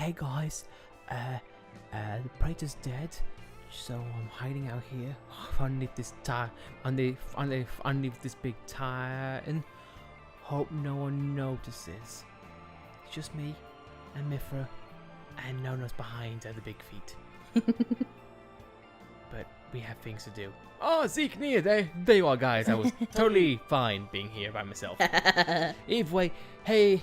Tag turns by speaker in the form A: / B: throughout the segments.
A: hey guys, the Praetor's dead, so I'm hiding out here underneath this underneath this big titan. Hope no one notices. It's just me and Mithra, and no one's behind the big feet. But we have things to do. Oh, Zeke, Nia, there you are, guys. I was totally fine being here by myself. Either way, hey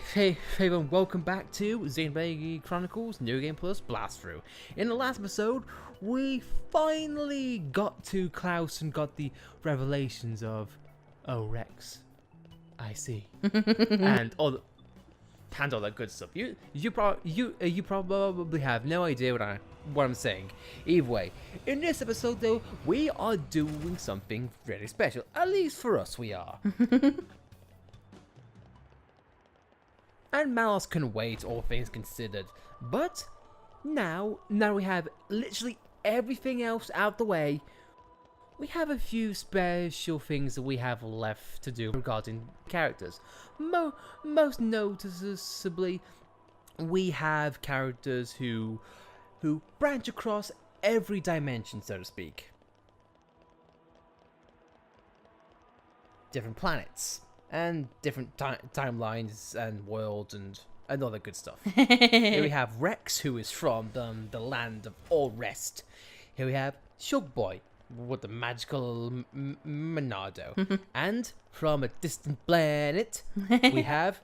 A: everyone, welcome back to Xenoblade Chronicles New Game Plus Blast Through. In the last episode, we finally got to Klaus and got the revelations of, oh, Rex, I see, and all that good stuff. You probably have no idea what I'm saying. Either way, in this episode though, we are doing something really special. At least for us, we are. And Malice can wait, all things considered. But now we have literally everything else out the way. We have a few special things that we have left to do regarding characters. Most noticeably, we have characters who branch across every dimension, so to speak. Different planets, and different timelines, and worlds, and all that good stuff. Here we have Rex, who is from the land of all rest. Here we have Shug Boy with the magical Monado. And from a distant planet, we have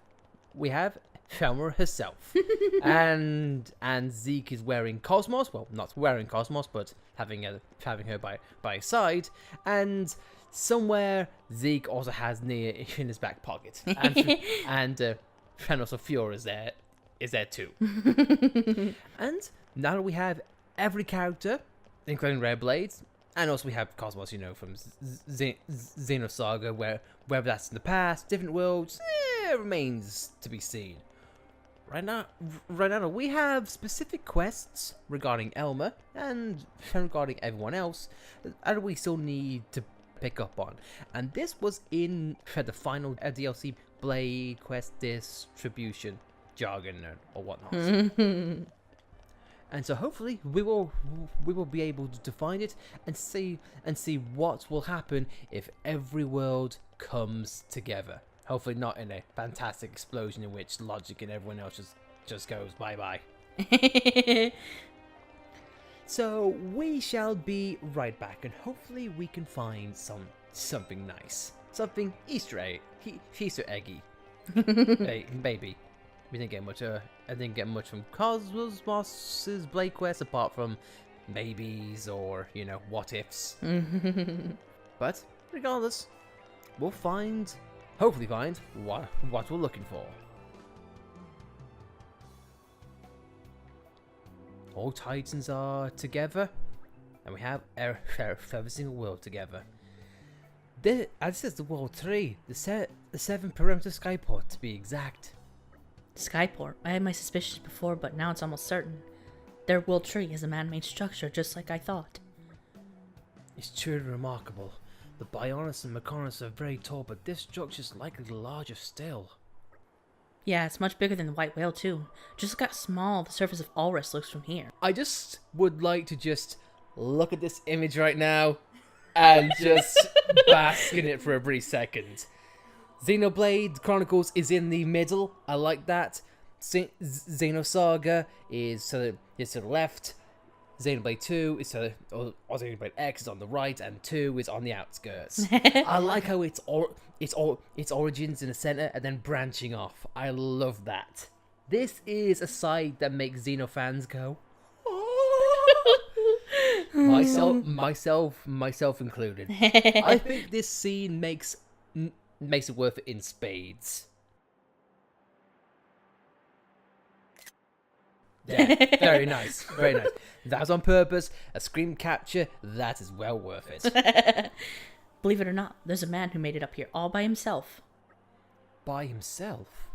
A: Thelma herself. and Zeke is wearing Cosmos. Well, not wearing Cosmos, but having her by his side. And somewhere Zeke also has Nia in his back pocket. And Thanos of Fury is there too. And now that we have every character, including Red Blades, and also we have Cosmos, you know, from Xenos Saga, whether that's in the past, different worlds, remains to be seen. Right now, we have specific quests regarding Elma and regarding everyone else that we still need to pick up on. And this was in the final DLC Blade Quest distribution jargon or whatnot. And so hopefully we will be able to find it and see what will happen if every world comes together. Hopefully not in a fantastic explosion in which logic and everyone else just goes bye-bye. So we shall be right back, and hopefully we can find something nice. Something Easter eggy. Hey, maybe. We didn't get much. I didn't get much from Cosmos's Blade Quest apart from maybes or, you know, what ifs. But regardless, we'll hopefully find what we're looking for. All Titans are together, and we have every single world together. This is the World 3, the 7th perimeter skyport to be exact.
B: Skyport. I had my suspicions before, but now it's almost certain. Their World Tree is a man-made structure, just like I thought.
A: It's truly remarkable. The Bionis and Mechonis are very tall, but this structure is likely larger still.
B: Yeah, it's much bigger than the White Whale, too. Just look how small the surface of Ulrus looks from here.
A: I just would like to just look at this image right now and just bask in it for a brief second. Xenoblade Chronicles is in the middle. I like that. Xenos Saga is to the left. Xenoblade 2 is or Xenoblade X is on the right, and 2 is on the outskirts. I like how its origins in the center and then branching off. I love that. This is a side that makes Xeno fans go, myself included. I think this scene makes it worth it in spades. Yeah, very nice, very nice. That was on purpose. A screen capture, that is well worth it.
B: Believe it or not, there's a man who made it up here all by himself.
A: By himself?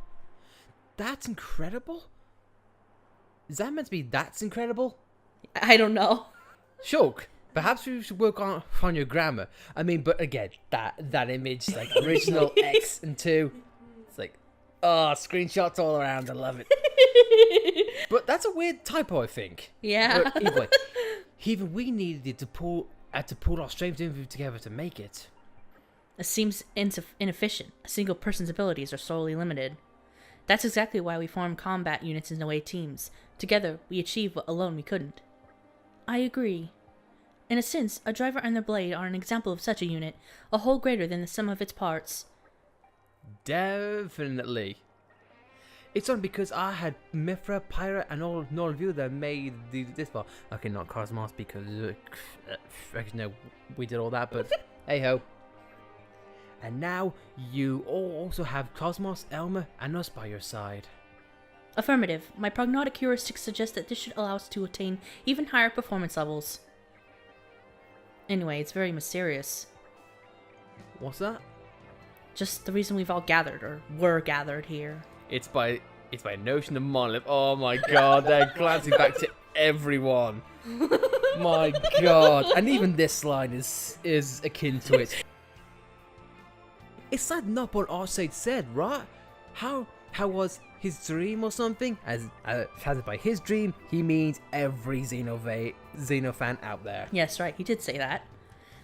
A: That's incredible? Is that meant to be that's incredible?
B: I don't know.
A: Shulk, perhaps we should work on your grammar. I mean, but again, that image, like original X and 2, it's like, oh, screenshots all around. I love it. But that's a weird typo, I think.
B: Yeah.
A: But either way, even we needed to pull our strength together to make it.
B: It seems inefficient. A single person's abilities are sorely limited. That's exactly why we form combat units into 8 teams. Together, we achieve what alone we couldn't. I agree. In a sense, a driver and their blade are an example of such a unit, a whole greater than the sum of its parts.
A: Definitely. It's only because I had Mithra, Pyra, and all of you that made this part. Okay, not Cosmos because we did all that, but hey ho. And now you all also have Cosmos, Elmer, and us by your side.
B: Affirmative. My prognostic heuristics suggest that this should allow us to attain even higher performance levels. Anyway, it's very mysterious.
A: What's that?
B: Just the reason we've all gathered, or were gathered here.
A: It's by notion of monolith. Oh my god, they're glancing back to everyone. My god. And even this line is akin to it. It's like not what Arcade said, right? How was his dream or something? As by his dream, he means every Xeno fan out there.
B: Yes, right, he did say that.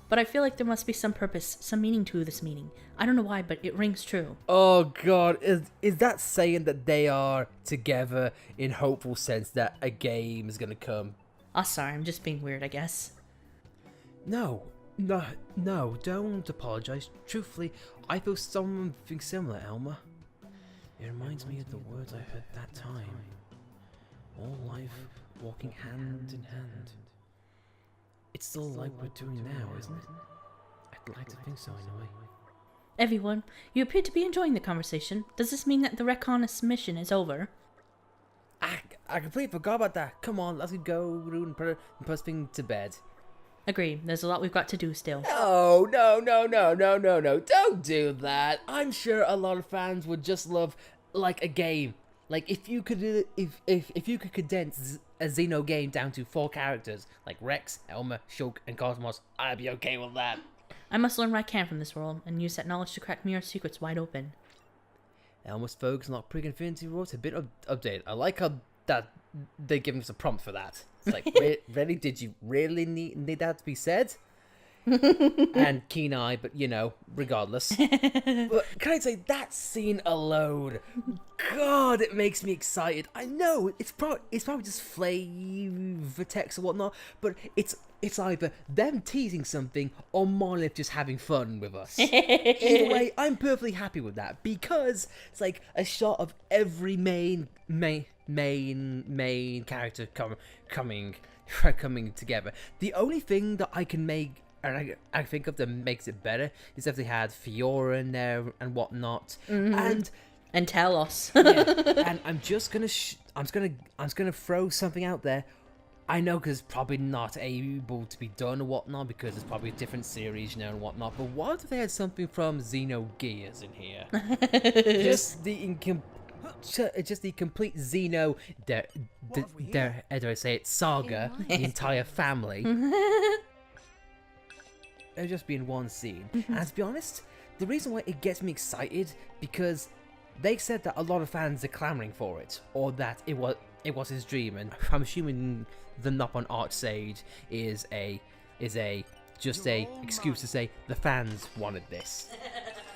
B: But I feel like there must be some purpose, some meaning to this meaning. I don't know why, but it rings true.
A: Oh god, is that saying that they are together in hopeful sense that a game is gonna come?
B: Oh, sorry, I'm just being weird, I guess.
A: No, don't apologize. Truthfully, I feel something similar, Elmer. It reminds me of the words I heard that time. All life walking hand in hand. It's still like we're doing now, isn't it? I'd like to think so, anyway.
B: Everyone, you appear to be enjoying the conversation. Does this mean that the reconnaissance mission is over?
A: I completely forgot about that. Come on, let's go and put this thing to bed.
B: Agree. There's a lot we've got to do still.
A: No, don't do that. I'm sure a lot of fans would just love, like, a game. Like, if you could if you could condense a Xeno game down to 4 characters, like Rex, Elmer, Shulk, and Cosmos, I'd be okay with that.
B: I must learn what I can from this world, and use that knowledge to crack Mirror's secrets wide open.
A: Elmer's focus on Prig Infinity Roads a bit updated. I like how that they give us a prompt for that. It's like, really? Did you really need that to be said? And keen eye, but you know, regardless. But can I say that scene alone? God, it makes me excited. I know it's probably just flavor text or whatnot, but it's either them teasing something or Monolith just having fun with us. Either way, I'm perfectly happy with that because it's like a shot of every main character coming together. The only thing that I can make and I think of that makes it better is if they had Fiora in there and whatnot, and
B: Talos.
A: Yeah, and I'm just gonna throw something out there. I know because it's probably not able to be done or whatnot because it's probably a different series, you know, and whatnot. But what if they had something from Xenogears in here? just the complete Xeno, dare I say it, saga, the entire family. It'll just be in one scene. And to be honest, the reason why it gets me excited because they said that a lot of fans are clamoring for it, or that it was his dream, and I'm assuming the Knock on Archsage is just a excuse to say the fans wanted this.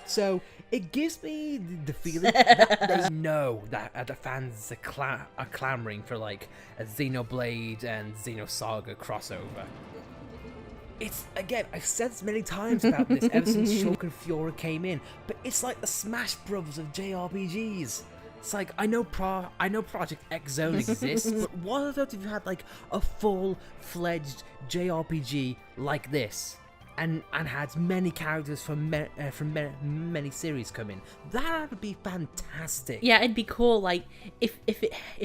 A: So it gives me the feeling that they know that the fans are clamoring for like a Xenoblade and Xenosaga crossover. It's, again, I've said this many times about this ever since Shulk and Fiora came in, but it's like the Smash Brothers of JRPGs. It's like, I know Project X Zone exists, but what about if you had like a full-fledged JRPG like this, and had many characters from many series come in? That would be fantastic.
B: Yeah, it'd be cool. Like if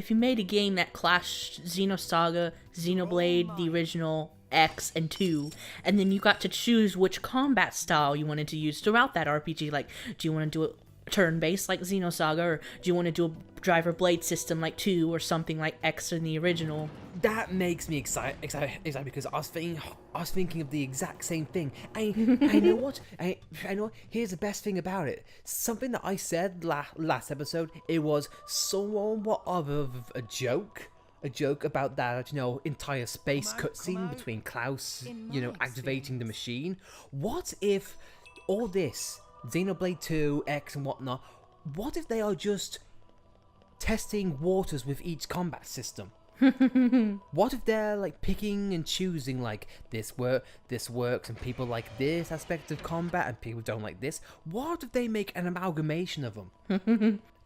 B: you made a game that clashed Xenosaga, Xenoblade, the original X and 2, and then you got to choose which combat style you wanted to use throughout that RPG. Like, do you want to do it turn-based like Xenosaga, or do you want to do a driver blade system like 2 or something like X in the original?
A: That makes me excited because I was thinking of the exact same thing. I know what I know. Here's the best thing about it. Something that I said last episode. It was somewhat of a joke. A joke about that, entire space cutscene between Klaus, activating the machine. What if all this, Xenoblade 2, X and whatnot, what if they are just testing waters with each combat system? What if they're like picking and choosing, like this works and people like this aspect of combat and people don't like this? What if they make an amalgamation of them?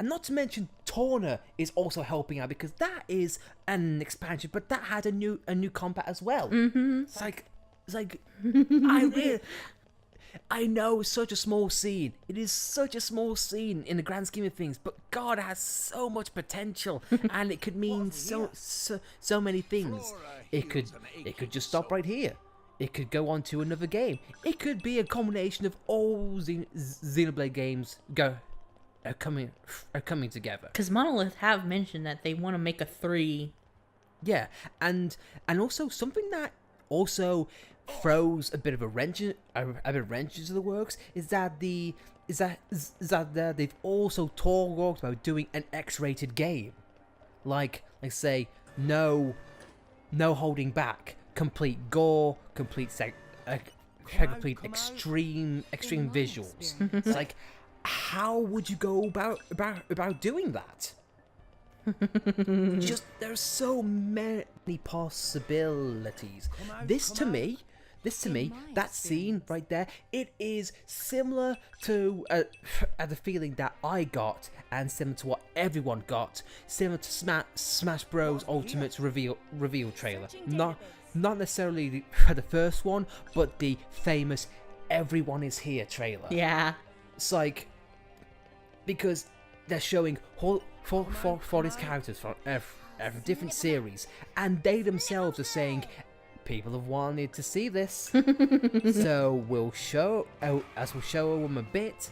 A: And not to mention Torna is also helping out, because that is an expansion, but that had a new combat as well. It's like I know it's such a small scene. It is such a small scene in the grand scheme of things, but God, it has so much potential, and it could mean so many things. It could just stop right here. It could go on to another game. It could be a combination of all Xenoblade games are coming together.
B: Because Monolith have mentioned that they want to make a 3.
A: Yeah, and also something that also throws a bit of a wrench into the works is that they've also talked about doing an X-rated game, like say no holding back, complete gore, complete extreme visuals. It's like, how would you go about doing that? Just there's so many possibilities. This to me, that scene right there, it is similar to the feeling that I got, and similar to what everyone got, similar to Smash Bros. Ultimate's reveal trailer. Not necessarily the first one, but the famous "Everyone is Here" trailer.
B: Yeah.
A: It's like, because they're showing for these characters from every different series, and they themselves are saying, people have wanted to see this, so we'll show them a bit.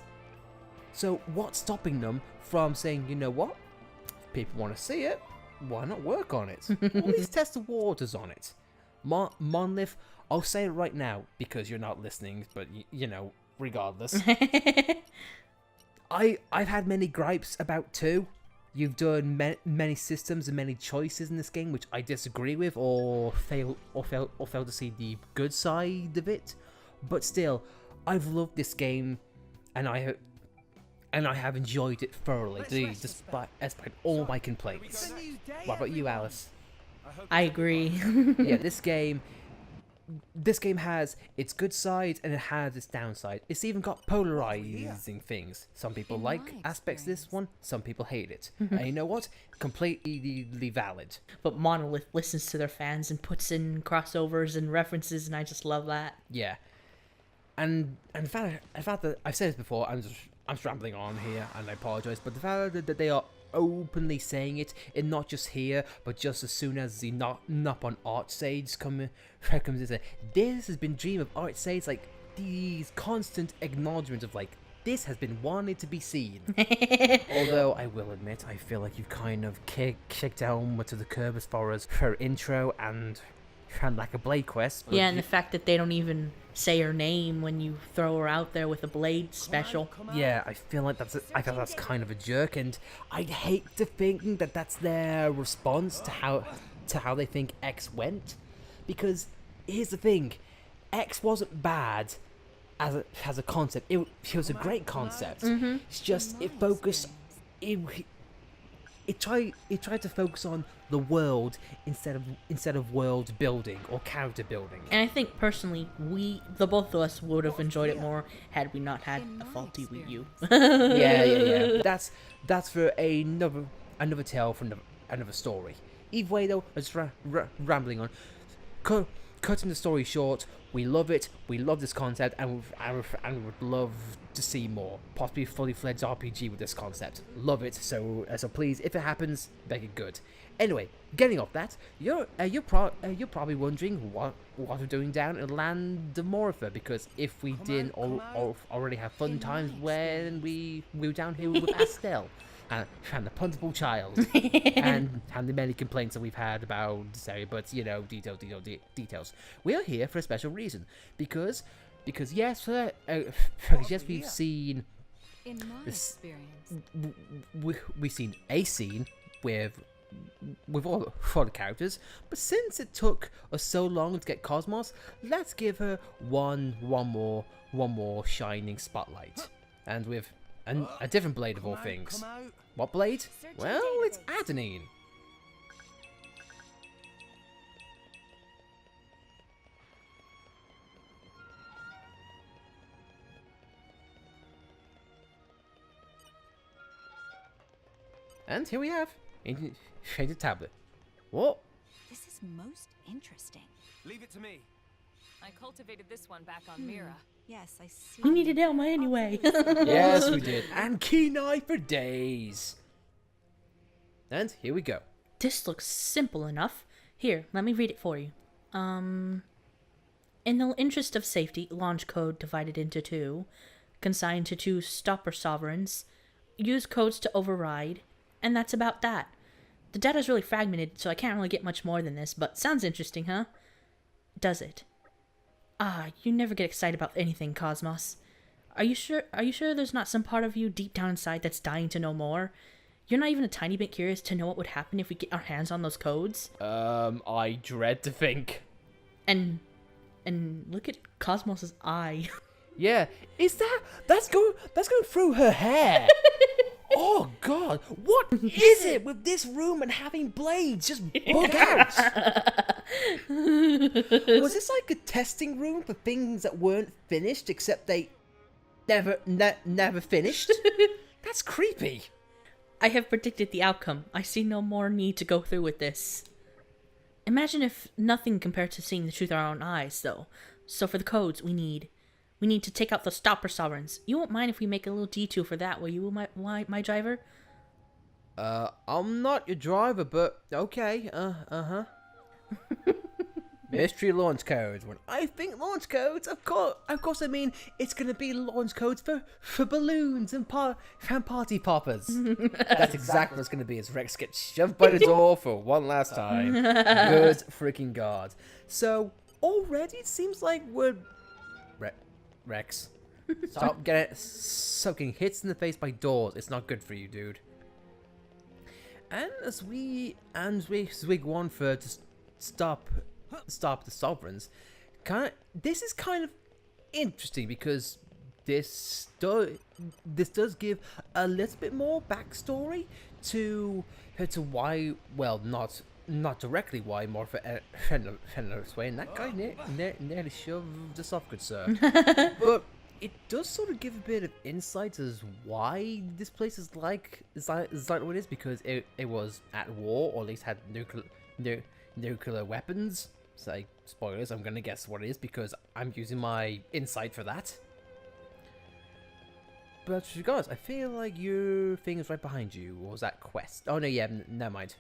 A: So what's stopping them from saying, you know what, if people want to see it, why not work on it? At least test the waters on it. Monolith, I'll say it right now because you're not listening, but regardless. I've had many gripes about 2. You've done many systems and many choices in this game which I disagree with, or fail to see the good side of it. But still, I've loved this game, and I have enjoyed it thoroughly, despite all my complaints. What about you, Alice?
B: I agree.
A: Yeah, this game has its good side and it has its downside. It's even got polarizing things. Some people like aspects of this one, some people hate it. And you know what? Completely valid.
B: But Monolith listens to their fans and puts in crossovers and references, and I just love that.
A: Yeah. And the fact that I've said this before, I'm just rambling on here, and I apologize, but the fact that they are openly saying it, and not just here, but just as soon as the Nop on Art Sage comes in, say, this has been dream of Art Sage, like these constant acknowledgements of like, this has been wanted to be seen. Although I will admit, I feel like you've kind of kicked Elma to the curb as far as her intro and like a Blade quest.
B: Yeah, and the fact that they don't even say her name when you throw her out there with a Blade special.
A: Yeah, I feel like that's kind of a jerk, and I'd hate to think that that's their response to how they think X went, because here's the thing, X wasn't bad as a concept. It was a great concept. It's just it focused. It tried to focus on the world instead of world building or character building.
B: And I think personally, the both of us would have enjoyed it more had we not had a faulty Wii U.
A: Yeah. That's for another tale from another story. Either way, though, I'm just rambling on. cutting the story short, we love it. We love this concept, and we would love to see more. Possibly a fully fledged RPG with this concept. Love it. So please, if it happens, make it good. Anyway, getting off that, you're probably wondering what we're doing down in Land of Morpher, because if we didn't already have fun times when we were down here with Astel. And the puntable child, and the many complaints that we've had about this area, but you know, details. We are here for a special reason, because yes, we've seen
C: In my
A: this,
C: experience,
A: we've seen a scene with all the characters, but since it took us so long to get Cosmos, let's give her one more shining spotlight, and with a different blade of all things. What blade? Well, it's Adenine. And here we have Shaded Tablet. What?
C: this is most interesting.
D: Leave it to me.
E: I cultivated this one back on Mira.
C: Yes, I see.
B: We needed Elma anyway.
A: Yes, we did. And Kenai for days. And here we go.
B: This looks simple enough. Here, let me read it for you. In the interest of safety, launch code divided into 2, consigned to 2 stopper sovereigns, use codes to override, and that's about that. The data's really fragmented, so I can't really get much more than this, but sounds interesting, huh? Does it? Ah, you never get excited about anything, Cosmos. Are you sure there's not some part of you deep down inside that's dying to know more? You're not even a tiny bit curious to know what would happen if we get our hands on those codes?
A: I dread to think.
B: And look at Cosmos's eye.
A: Yeah, that's going through her hair. Oh God, what is it with this room and having blades just bug out? Was this like a testing room for things that weren't finished, except they never finished? That's creepy.
B: I have predicted the outcome. I see no more need to go through with this. Imagine if nothing compared to seeing the truth with our own eyes, though. So for the codes, we need to take out the stopper sovereigns. You won't mind if we make a little detour for that, will you, my driver?
A: I'm not your driver, but okay. Mystery launch codes. When I think launch codes, of course, I mean it's gonna be launch codes for balloons and party poppers. That's exactly what it's gonna be. As Rex gets shoved by the door for one last time. Good freaking God. So already it seems like we're Rex. Stop soaking hits in the face by doors. It's not good for you, dude. And as we go on for to stop the sovereigns, this is kind of interesting because this does give a little bit more backstory to why, well, not directly why Morpher ended sway, and that guy nearly shoved us off, good sir. But it does sort of give a bit of insight as why this place is like what it is, because it was at war, or at least had nuclear weapons. So, like, spoilers, I'm gonna guess what it is because I'm using my insight for that. But regardless, I feel like your thing is right behind you. What was that quest? Oh no, yeah, never mind.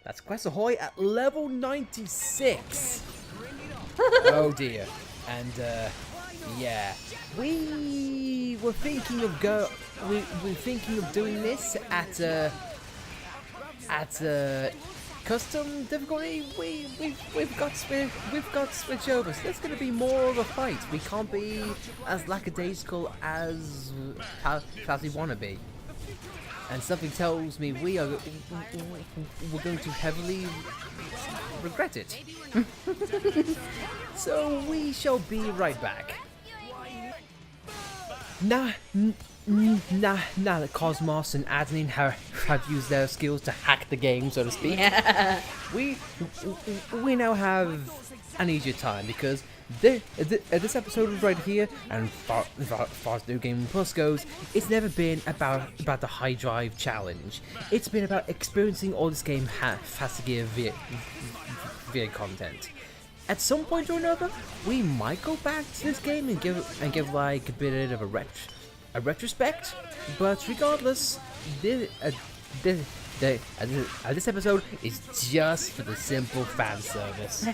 A: That's Quest Ahoy at level 96. Oh dear. And yeah, we were thinking of doing this at custom difficulty. We've got switch over. So there's going to be more of a fight. We can't be as lackadaisical as we want to be. And something tells me we're going to heavily regret it. So we shall be right back. Now that Cosmos and Adenine have used their skills to hack the game, so to speak,
B: Yeah.
A: we now have an easier time because this episode right here, and far as New Game Plus goes, it's never been about the high drive challenge. It's been about experiencing all this game has to give via content. at some point or another, we might go back to this game and give like a bit of a retrospect. But regardless, this episode is just for the simple fan service.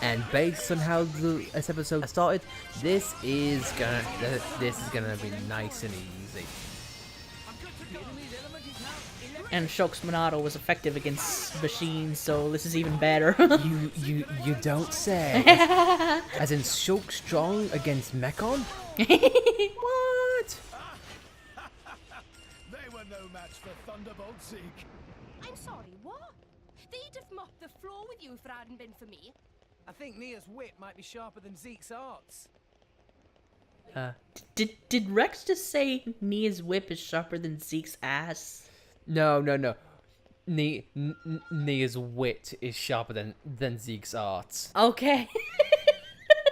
A: And based on how this episode started, this is gonna be nice and easy.
B: And Shulk's Monado was effective against machines, so this is even better.
A: You don't say. As in Shulk strong against Mechon? What?
D: They were no match for Thunderbolt Zeke.
F: I'm sorry, what? They'd have mopped the floor with you if it hadn't been for me.
G: I think Nia's wit might be sharper than Zeke's arts.
B: Did Rex just say Nia's whip is sharper than Zeke's ass?
A: No. Nia's wit is sharper than Zeke's arts.
B: Okay.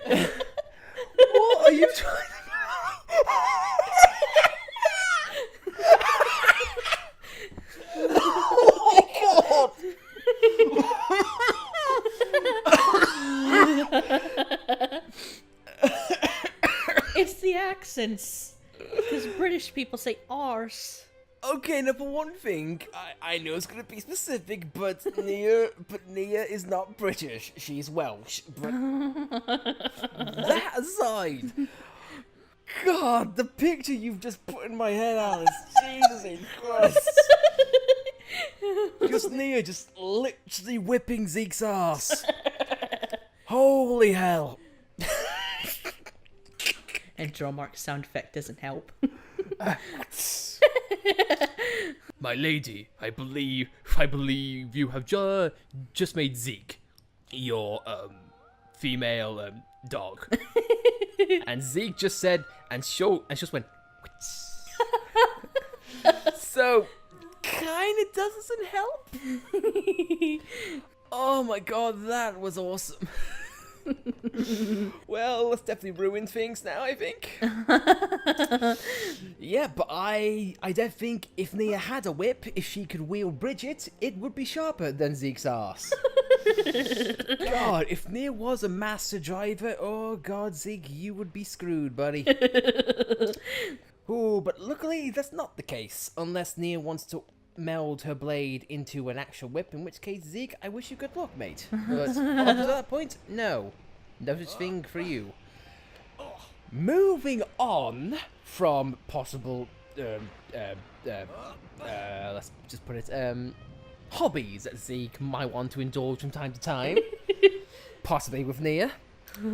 A: What are you trying to... Oh my god!
B: It's the accents. Because British people say arse.
A: Okay, now for one thing, I know it's gonna be specific, but Nia is not British. She's Welsh. But that aside, God, the picture you've just put in my head, Alice, Jesus Christ. Just Nia just literally whipping Zeke's ass. Holy hell.
B: And draw mark sound effect doesn't help.
A: My lady, I believe you have just made Zeke your female dog. And Zeke just said and just went so kinda doesn't help. Oh my god, that was awesome. Well, let's definitely ruin things now, I think. Yeah, but I don't think if Nia had a whip, if she could wield Bridget, it would be sharper than Zeke's ass. God, if Nia was a master driver, oh god, Zeke, you would be screwed, buddy. Ooh, but luckily that's not the case, unless Nia wants to meld her blade into an actual whip, in which case, Zeke, I wish you good luck, mate. But up to that point, no. No such thing for you. Moving on from possible, let's just put it, hobbies that Zeke might want to indulge from time to time. Possibly with Nia.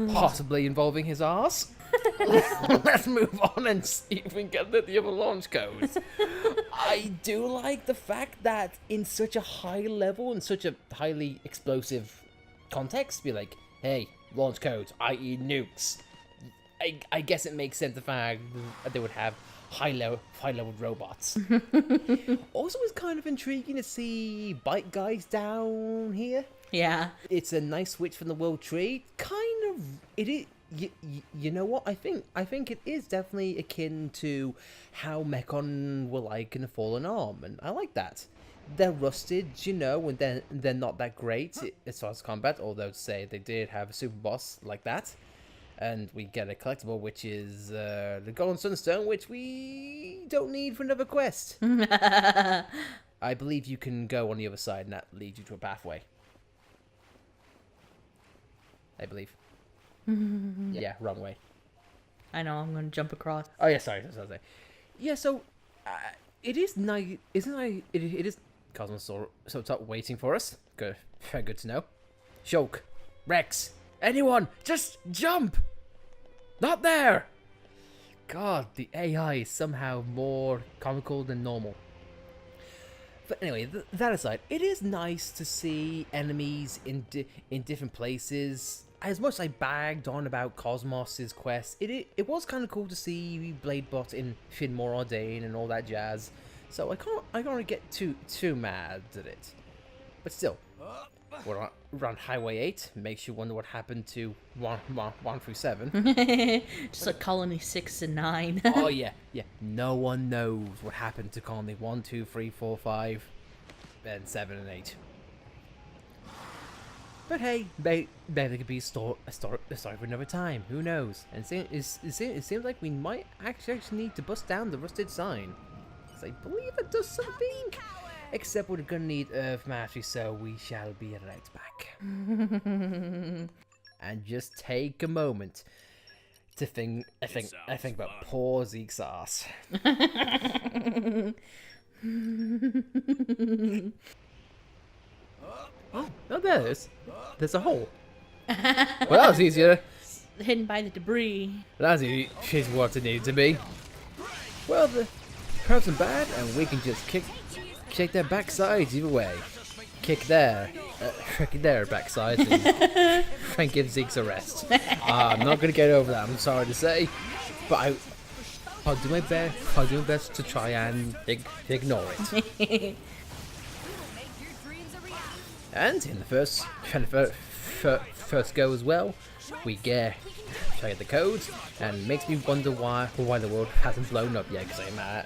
A: Possibly involving his arse. Let's move on and see if we can get the other launch codes. I do like the fact that in such a high level and such a highly explosive context, be like, hey, launch codes, i.e. nukes. I guess it makes sense the fact that they would have high level robots. Also, it's kind of intriguing to see bike guys down here.
B: Yeah.
A: It's a nice switch from the World Trade. Kind of, it is. You know what? I think it is definitely akin to how Mechon were like in a Fallen Arm, and I like that. They're rusted, you know, and they're not that great as far as combat. Although to say they did have a super boss like that, and we get a collectible, which is the Golden Sunstone, which we don't need for another quest. I believe you can go on the other side, and that leads you to a pathway. I believe. Yeah, wrong way.
B: I know, I'm gonna jump across.
A: Oh yeah, sorry. Yeah, so it is nice, isn't it? It is. Cosmos so stop waiting for us. Good, very good to know. Shulk, Rex, anyone, just jump. Not there. God, the AI is somehow more comical than normal. But anyway, that aside, it is nice to see enemies in different places. As much as I bagged on about Cosmos's quest, it was kind of cool to see Bladebot in Finn Moradane and all that jazz. So I can't get too mad at it. But still, we're on Highway 8. Makes you wonder what happened to 1 through 7.
B: Just like Colony 6 and 9.
A: Oh yeah. No one knows what happened to Colony 1, 2, 3, 4, 5, and 7 and 8. But hey, maybe it could be a story for another time. Who knows? And it seems like we might actually need to bust down the rusted sign. So I believe it does something. Except we're gonna need Earth Mastery, so we shall be right back. And just take a moment to think about poor Zeke's ass. Oh, there's a hole. Well, that was easier.
B: Hidden by the debris.
A: That's easy. She's what it needed to be. Well, the person bad, and we can just kick their backsides either way. Kick their backsides and give Zeke's a rest. I'm not gonna get over that. I'm sorry to say, but I'll do my best to try and ignore it. And in the first go as well, we get the codes, and makes me wonder why the world hasn't blown up yet. Because I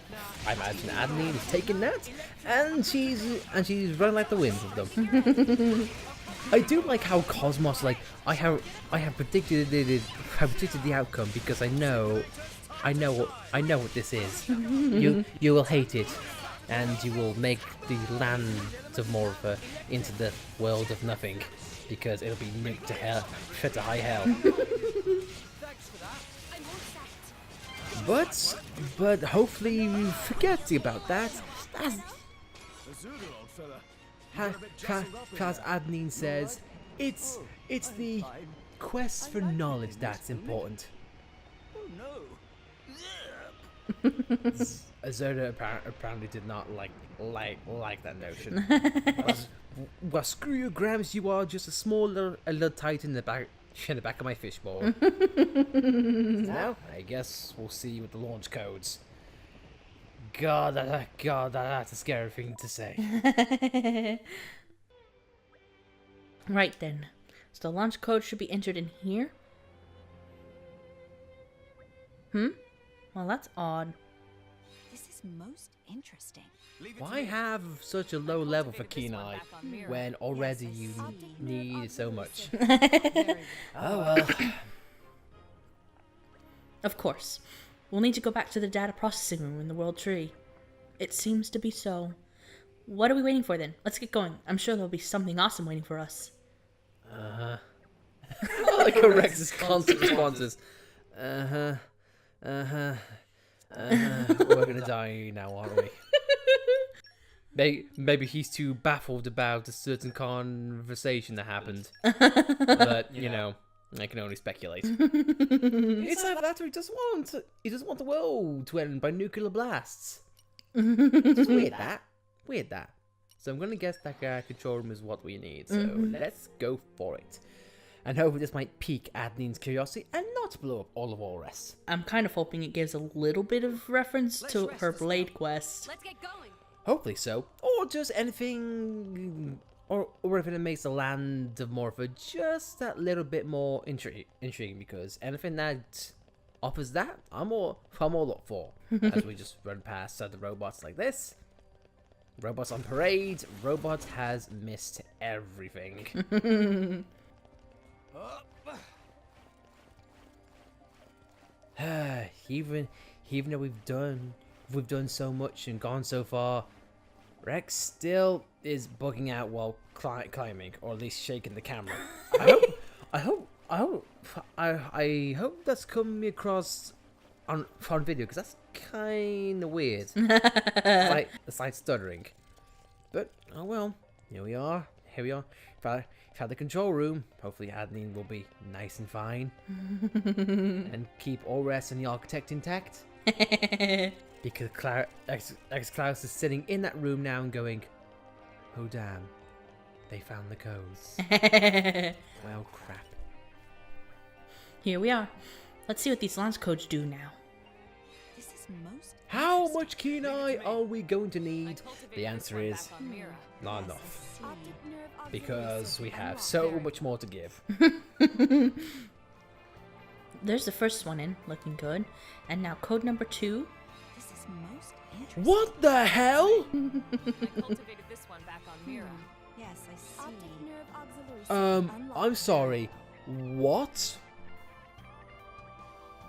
A: imagine Adenine is taking that, and she's running like the wind with them. I do like how Cosmos, like I have predicted the outcome, because I know what this is. You will hate it, and you will make the land of Morpha into the world of nothing, because it'll be nuked to hell, shut to high hell. But hopefully we forget about that. As Adenine says, it's the quest for knowledge that's important. Azota apparently did not like that notion. Well, screw you, Grams. You are just a small little tight in the back of my fishbowl. Now, I guess we'll see with the launch codes. God, that's a scary thing to say.
B: Right then. So the launch code should be entered in here. Well, that's odd.
C: This is most interesting.
A: Why have such a low level for Kenai when already you need so much? Oh well.
B: Of course. We'll need to go back to the data processing room in the World Tree. It seems to be so. What are we waiting for then? Let's get going. I'm sure there'll be something awesome waiting for us.
A: Like Rex's constant responses. We're gonna die now, aren't we? Maybe he's too baffled about a certain conversation that happened. But, you know, I can only speculate. It's like that, he doesn't want the world to end by nuclear blasts. It's weird that. So I'm gonna guess that control room is what we need. So let's go for it. And hopefully this might pique Adenine's curiosity and not blow up all of our rest.
B: I'm kind of hoping it gives a little bit of reference to her Blade quest.
F: Let's get going.
A: Hopefully so. Or just anything, or if it makes the land of Morpha just that little bit more intriguing, because anything that offers that, I'm all up for. As we just run past the robots like this. Robots on parade. Robots has missed everything. Even though we've done so much and gone so far, Rex still is bugging out while climbing, or at least shaking the camera. I hope that's coming across on video, because that's kind of weird. It's like stuttering. But oh well, here we are. Found the control room. Hopefully Adenine will be nice and fine. And keep all rest and the architect intact. Because Klaus is sitting in that room now and going, oh damn, they found the codes. Well, crap.
B: Here we are. Let's see what these launch codes do now.
C: This is most
A: How much Kenai are we going to need? The answer is not enough. Because we have so much more to give.
B: There's the first one in, looking good. And now code number 2.
C: This is most interesting.
A: What the hell?
E: I cultivated this one back on Mira.
C: Yes, I see.
F: Optic nerve auxiliary.
A: I'm sorry. What?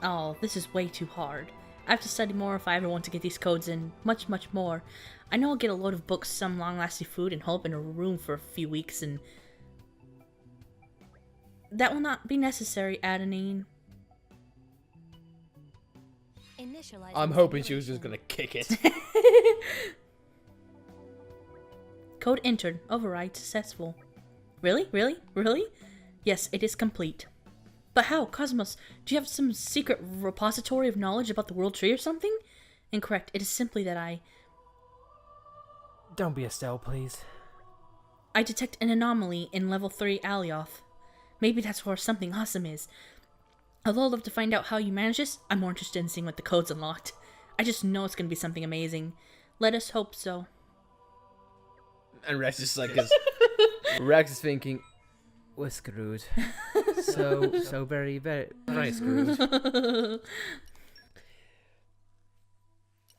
B: Oh, this is way too hard. I have to study more if I ever want to get these codes in. Much, much more. I know I'll get a load of books, some long-lasting food, and hope in a room for a few weeks, and... that will not be necessary, Adenine.
F: Initialize.
A: I'm hoping she was just gonna kick it.
B: Code entered. Override successful. Really? Really? Really? Yes, it is complete. But how? Cosmos, do you have some secret repository of knowledge about the World Tree or something? Incorrect. It is simply that I
A: Don't be Estelle, please.
B: detect an anomaly in level 3 Alioth. Maybe that's where something awesome is. Although I'd love to find out how you manage this, I'm more interested in seeing what the code's unlocked. I just know it's going to be something amazing. Let us hope so.
A: And Rex is like, Rex is thinking, we're screwed. So very, very, very screwed.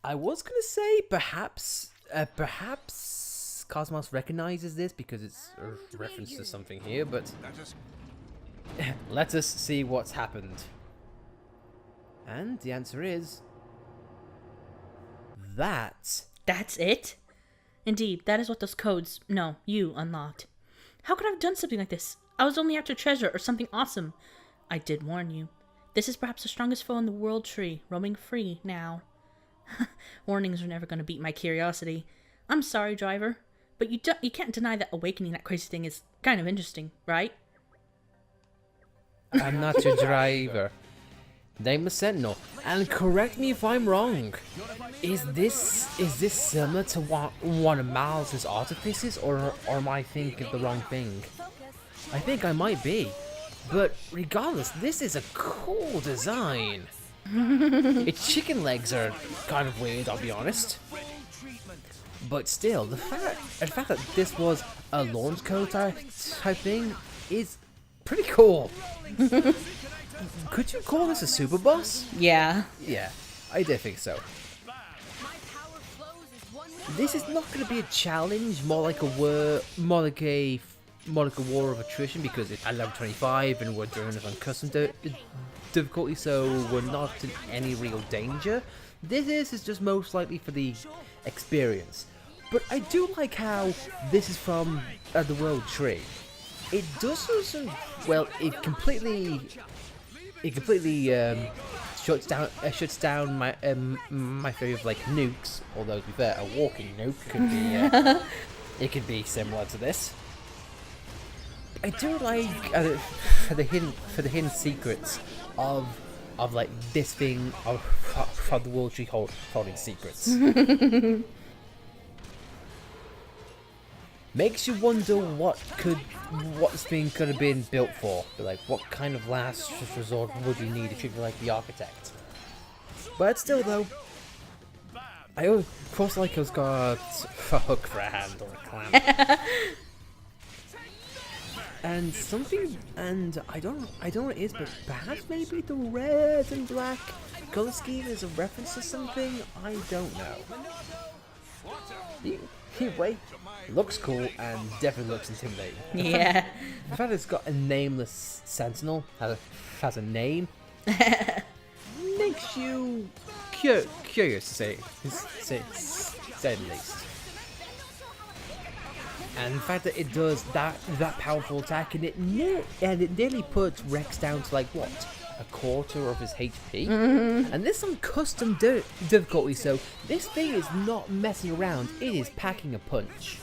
A: I was gonna say perhaps Cosmos recognizes this because it's a reference to something here, but let us see what's happened. And the answer is that.
B: That's it? Indeed, that is what those codes, no, you unlocked. How could I have done something like this? I was only after treasure or something awesome. I did warn you. This is perhaps the strongest foe in the World Tree, roaming free now. Warnings are never going to beat my curiosity. I'm sorry, driver, but you can't deny that awakening that crazy thing is kind of interesting, right?
A: I'm not your driver. Nameless Sentinel, and correct me if I'm wrong. Is this similar to one of Miles's artifices, or am I thinking of the wrong thing? I think I might be, but regardless, this is a cool design. Its chicken legs are kind of weird, I'll be honest. But still, the fact that this was a launch code type thing is pretty cool. Could you call this a super boss?
B: Yeah.
A: Yeah, I do think so. This is not going to be a challenge, more like a war of attrition, because it's at level 25 and we're doing it on custom difficulty, so we're not in any real danger. This is just most likely for the experience. But I do like how this is from the World Tree. It does some, well, it completely shuts down my my theory of like nukes. Although to be fair, a walking nuke could be it could be similar to this. I do like for the hidden secrets of like this thing of the World Tree holding secrets. Makes you wonder what this thing could have been built for. Like, what kind of last resort would you need if you were like the architect? But still, though, I of course like it's got a hook for a hand or a clamp. And something, and I don't know what it is, but perhaps maybe the red and black color scheme is a reference to something. I don't know. Anyway, looks cool and definitely looks intimidating.
B: Yeah.
A: The fact that it's got a nameless sentinel, has a name, makes you curious to say the least. And the fact that it does that powerful attack, and it nearly puts Rex down to like what, a quarter of his HP. And there's some custom difficulty, so this thing is not messing around. It is packing a punch.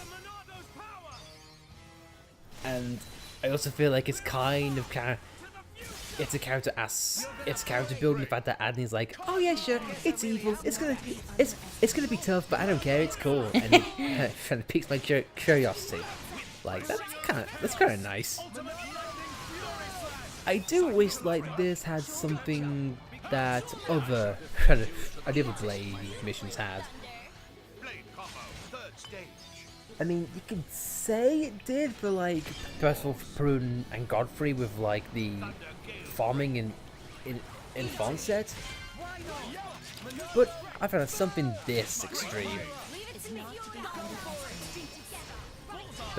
A: And I also feel like it's it's a character building. The fact that Adney's like, oh yeah, sure, it's evil. It's gonna be tough, but I don't care. It's cool, and it piques my curiosity. Like that's kind of nice. I do wish like this had something that other Blade missions had. I mean, you could say it did for like Percival, Perun, and Godfrey with like the farming in Fonset, but I found something this extreme.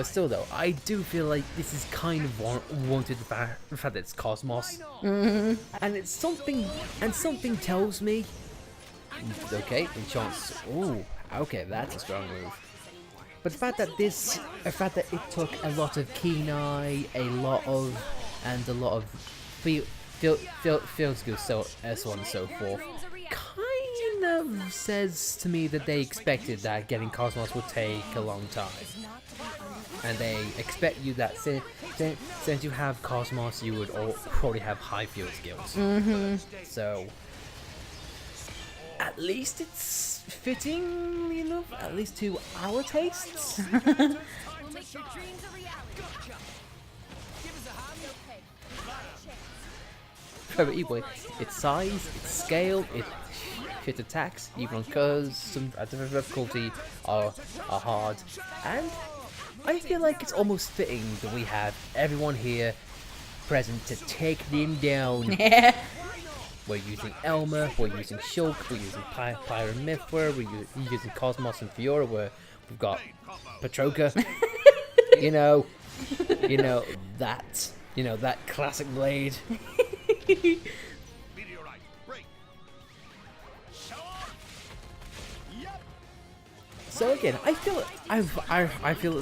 A: But still though, I do feel like this is kind of warranted the fact that it's Cosmos. And it's something, and something tells me, okay, enchants, ooh, okay, that's a strong move. But the fact that it took a lot of keen eye, a lot of feels good, so on and so forth, kind of says to me that they expected that getting Cosmos would take a long time. And they expect you that since you have Cosmos, you would probably have high field skills. So at least it's fitting enough, at least to our tastes. But equally, its size, its scale, its attacks, even on curves, some at different difficulty are hard, and I feel like it's almost fitting that we have everyone here present to take them down. We're using Elmer, we're using Shulk, we're using Pyramithra, we're using Cosmos and Fiora, we've got Patroka. you know that classic blade. So again, I feel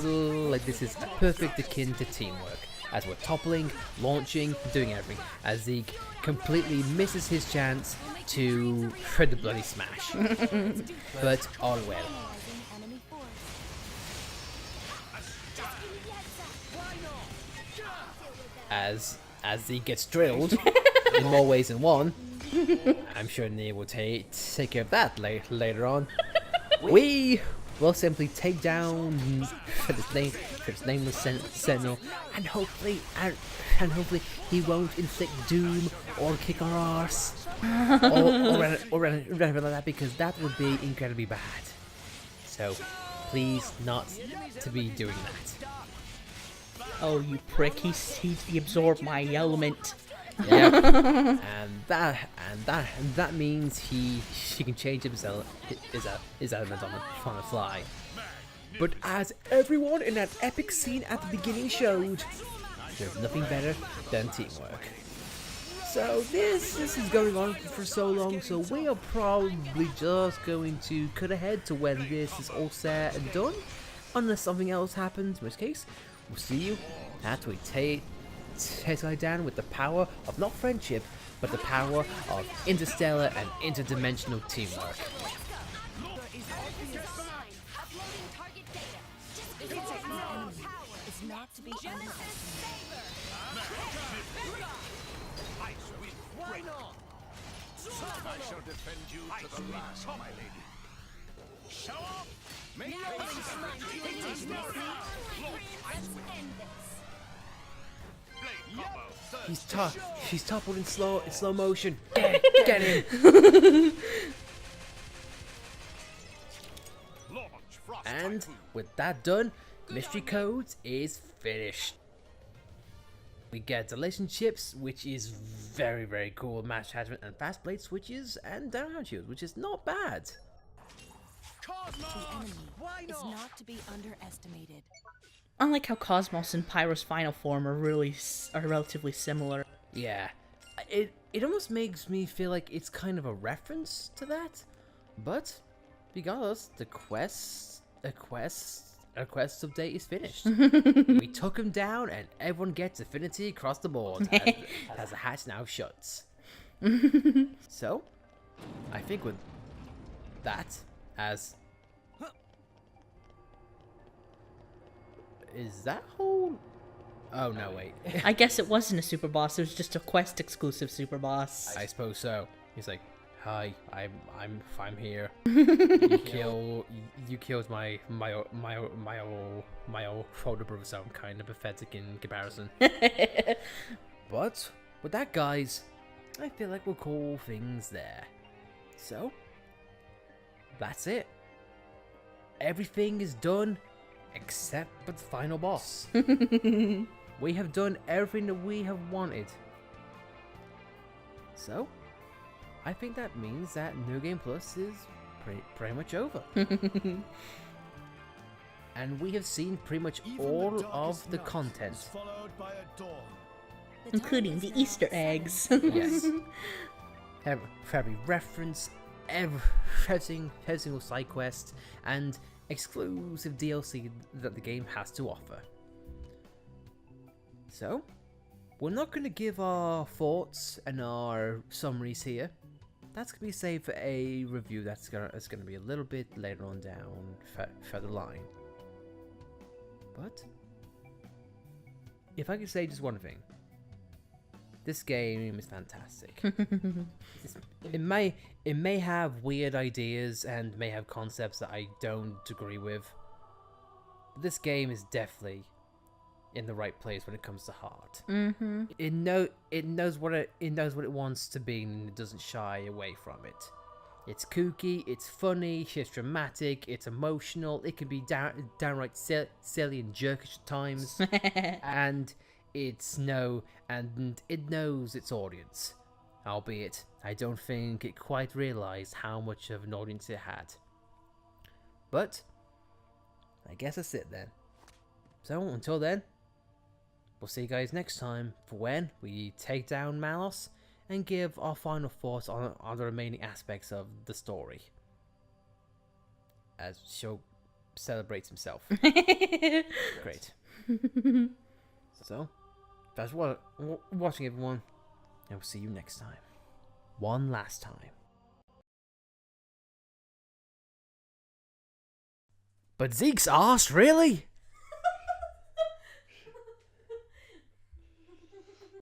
A: like this is perfect akin to teamwork, as we're toppling, launching, doing everything, as Zeke completely misses his chance to shred the bloody smash. But all well. As Zeke gets drilled in more ways than one, I'm sure Nia will take care of that later on. We will simply take down this nameless Sentinel, and hopefully he won't inflict doom or kick our arse or anything like that, because that would be incredibly bad. So please not to be doing that.
B: Oh, you prick! He absorbed my element.
A: Yeah, and that means he can change his element on the fly. But as everyone in that epic scene at the beginning showed, there's nothing better than teamwork. So this is going on for so long, so we are probably just going to cut ahead to when this is all said and done, unless something else happens, in which case we'll see you after we take down with the power of not friendship, but the power of interstellar and interdimensional teamwork.
C: Is not to be
D: Why not? I shall defend you to the last, my lady. Show up! Make
A: She's toppled in slow motion. Get him. And with that done, Mystery Codes is finished. We get relationships, which is very, very cool. Match attachment and fast blade switches and down shields, which is not bad.
C: The enemy is not to be underestimated.
B: Unlike how Cosmos and Pyro's final form are relatively similar.
A: Yeah, it almost makes me feel like it's kind of a reference to that, but regardless, the quest update is finished. We took him down, and everyone gets affinity across the board as the hatch now shuts. So, I think with that as is that whole. Oh no, wait.
B: I guess it wasn't a super boss, it was just a quest exclusive super boss.
A: I suppose so. He's like, "Hi, I'm here. You killed my old older brother, so I'm kind of pathetic in comparison." But with that, guys, I feel like we'll call things there. So that's it. Everything is done except for the final boss. We have done everything that we have wanted. So, I think that means that New Game Plus is pretty much over. and we have seen pretty much
D: Even
A: all
D: the darkest
A: of the
D: night
A: content.
D: is followed by a dawn.
B: Including the Easter eggs.
A: Yes. For every reference, every single side quest, and exclusive DLC that the game has to offer. So, we're not going to give our thoughts and our summaries here. That's going to be saved for a review that's going to be a little bit later on down further line. But, if I could say just one thing, this game is fantastic. It may have weird ideas and may have concepts that I don't agree with. But this game is definitely in the right place when it comes to heart.
B: Mm-hmm.
A: It knows what it wants to be, and it doesn't shy away from it. It's kooky, it's funny, it's dramatic, it's emotional. It can be downright silly and jerkish at times, and it knows its audience. Albeit, I don't think it quite realized how much of an audience it had. But I guess that's it then. So until then, we'll see you guys next time for when we take down Malos and give our final thoughts on the remaining aspects of the story. As Sho celebrates himself. Great. So, thanks for watching, everyone, and we'll see you next time. One last time. But Zeke's arse, really?